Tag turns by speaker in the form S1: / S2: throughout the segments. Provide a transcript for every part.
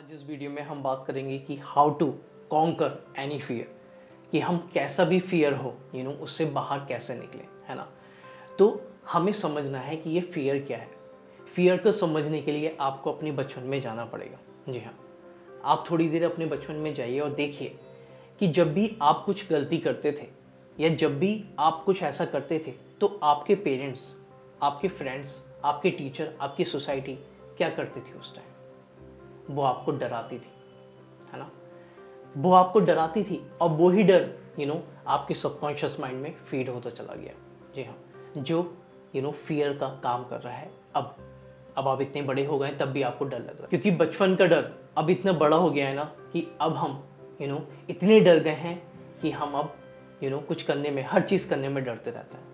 S1: आज इस वीडियो में हम बात करेंगे कि how to conquer any fear, कि हम कैसा भी फियर हो उससे बाहर कैसे निकलें, है ना। तो हमें समझना है कि ये फियर क्या है। फियर को समझने के लिए आपको अपने बचपन में जाना पड़ेगा। जी हाँ, आप थोड़ी देर अपने बचपन में जाइए और देखिए कि जब भी आप कुछ गलती करते थे या जब भी आप कुछ ऐसा करते थे तो आपके पेरेंट्स, आपके फ्रेंड्स, आपके टीचर, आपकी सोसाइटी क्या करती थी उस टाइम। वो आपको डराती थी, है ना। वो आपको डराती थी और वो ही डर आपके सबकॉन्शियस माइंड में फीड होता चला गया। जी हाँ, जो फियर का काम कर रहा है। अब आप इतने बड़े हो गए तब भी आपको डर लग रहा है, क्योंकि बचपन का डर अब इतना बड़ा हो गया है ना कि अब हम इतने डर गए हैं कि हम अब कुछ करने में, हर चीज़ करने में डरते रहते हैं,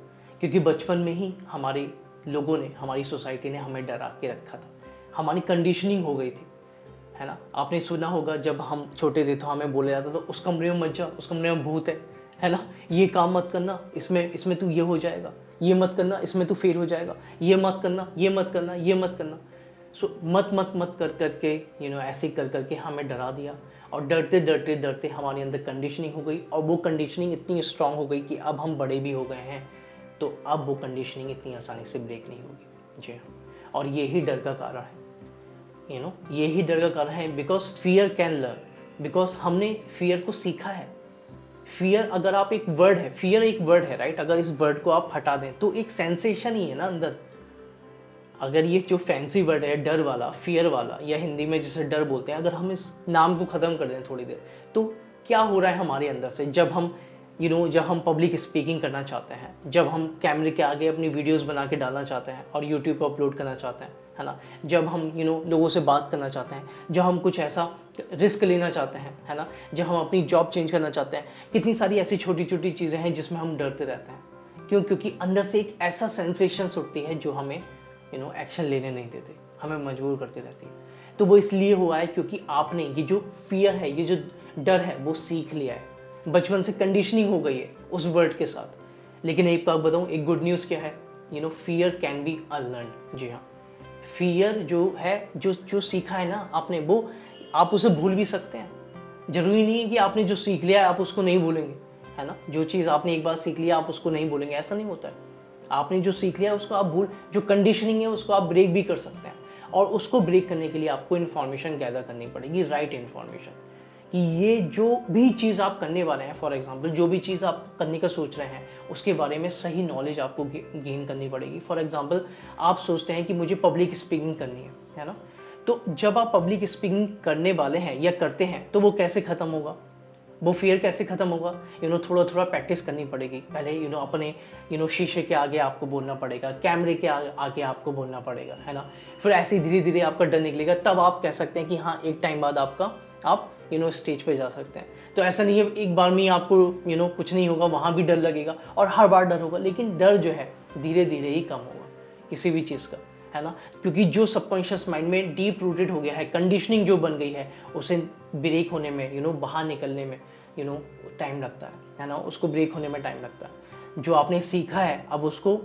S1: क्योंकि बचपन में ही हमारे लोगों ने, हमारी सोसाइटी ने हमें डरा के रखा था। हमारी कंडीशनिंग हो गई थी, है ना। आपने सुना होगा जब हम छोटे थे तो हमें बोला जाता था उस कमरे में मत जा, उस कमरे में भूत है ना। ये काम मत करना, इसमें तू ये हो जाएगा, ये मत करना, इसमें तू फेल हो जाएगा, ये मत करना, ये मत करना, ये मत करना। सो मत मत मत कर करके ऐसे कर करके हमें डरा दिया, और डरते डरते डरते हमारे अंदर कंडीशनिंग हो गई, और वो कंडीशनिंग इतनी स्ट्रांग हो गई कि अब हम बड़े भी हो गए हैं तो अब वो कंडीशनिंग इतनी आसानी से ब्रेक नहीं होगी। जी हाँ, और यही डर का कारण है, यही डर का कारण है। Because fear can learn, because हमने फियर को सीखा है। फियर अगर आप एक वर्ड है, फियर एक वर्ड है, राइट। अगर इस वर्ड को आप हटा दें तो एक सेंसेशन ही है ना अंदर। अगर ये जो फैंसी वर्ड है डर वाला, फियर वाला, या हिंदी में जिसे डर बोलते हैं, अगर हम इस नाम को ख़त्म कर दें थोड़ी देर, तो क्या हो रहा है हमारे अंदर से। जब हम पब्लिक स्पीकिंग करना चाहते हैं, जब हम कैमरे के आगे अपनी वीडियोस बना के डालना चाहते हैं और यूट्यूब पर अपलोड करना चाहते हैं, है ना। जब हम लोगों से बात करना चाहते हैं, जब हम कुछ ऐसा रिस्क लेना चाहते हैं, है ना, जब हम अपनी जॉब चेंज करना चाहते हैं, कितनी सारी ऐसी छोटी छोटी चीज़ें हैं जिसमें हम डरते रहते हैं। क्यों? क्योंकि अंदर से एक ऐसा सेंसेशन उठती है जो हमें एक्शन लेने नहीं देते, हमें मजबूर करती रहती है। तो वो इसलिए हुआ है क्योंकि आपने ये जो फियर है, ये जो डर है, वो सीख लिया है। बचपन से कंडीशनिंग हो गई है उस वर्ड के साथ। लेकिन एक बात बताऊं, एक गुड न्यूज़ क्या है, फियर कैन बी अनलर्न। जी हाँ, फियर जो है, जो सीखा है ना आपने, वो आप उसे भूल भी सकते हैं। जरूरी नहीं है कि आपने जो सीख लिया है आप उसको नहीं भूलेंगे, है ना। जो चीज़ आपने एक बार सीख लिया आप उसको नहीं भूलेंगे, ऐसा नहीं होता है। आपने जो सीख लिया उसको आप जो कंडीशनिंग है उसको आप ब्रेक भी कर सकते हैं। और उसको ब्रेक करने के लिए आपको इन्फॉर्मेशन गैदर करनी पड़ेगी, राइट इन्फॉर्मेशन, कि ये जो भी चीज़ आप करने वाले हैं, फॉर एग्जांपल जो भी चीज़ आप करने का सोच रहे हैं उसके बारे में सही नॉलेज आपको गेन करनी पड़ेगी। फॉर एग्जांपल आप सोचते हैं कि मुझे पब्लिक स्पीकिंग करनी है ना। तो जब आप पब्लिक स्पीकिंग करने वाले हैं या करते हैं तो वो कैसे ख़त्म होगा, वो फियर कैसे ख़त्म होगा। थोड़ा थोड़ा प्रैक्टिस करनी पड़ेगी। पहले अपने शीशे के आगे आपको बोलना पड़ेगा, कैमरे के आगे आपको बोलना पड़ेगा, है ना। फिर ऐसे ही धीरे धीरे आपका डर निकलेगा, तब आप कह सकते हैं कि हाँ एक टाइम बाद आप स्टेज पे जा सकते हैं। तो ऐसा नहीं है एक बार में ही आपको कुछ नहीं होगा, वहाँ भी डर लगेगा और हर बार डर होगा, लेकिन डर जो है धीरे धीरे ही कम होगा किसी भी चीज़ का, है ना। क्योंकि जो सबकॉन्शियस माइंड में डीप रूटेड हो गया है, कंडीशनिंग जो बन गई है, उसे ब्रेक होने में बाहर निकलने में टाइम लगता है ना। उसको ब्रेक होने में टाइम लगता है। जो आपने सीखा है अब उसको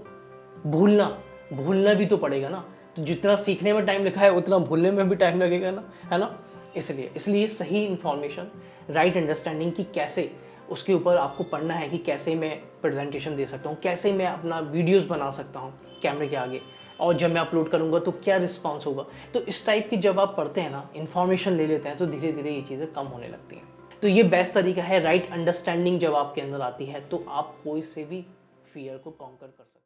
S1: भूलना भी तो पड़ेगा ना। तो जितना सीखने में टाइम लिखा है उतना भूलने में भी टाइम लगेगा ना, है ना। इसलिए सही इन्फॉर्मेशन, राइट अंडरस्टैंडिंग कि कैसे, उसके ऊपर आपको पढ़ना है कि कैसे मैं प्रेजेंटेशन दे सकता हूँ, कैसे मैं अपना वीडियोस बना सकता हूँ कैमरे के आगे, और जब मैं अपलोड करूँगा तो क्या रिस्पॉन्स होगा। तो इस टाइप की जब आप पढ़ते हैं ना, इन्फॉर्मेशन ले लेते हैं, तो धीरे धीरे ये चीज़ें कम होने लगती हैं। तो ये बेस्ट तरीका है। राइट अंडरस्टैंडिंग जब आपके अंदर आती है तो आप कोई से भी फियर को कॉन्कर कर सकते हैं।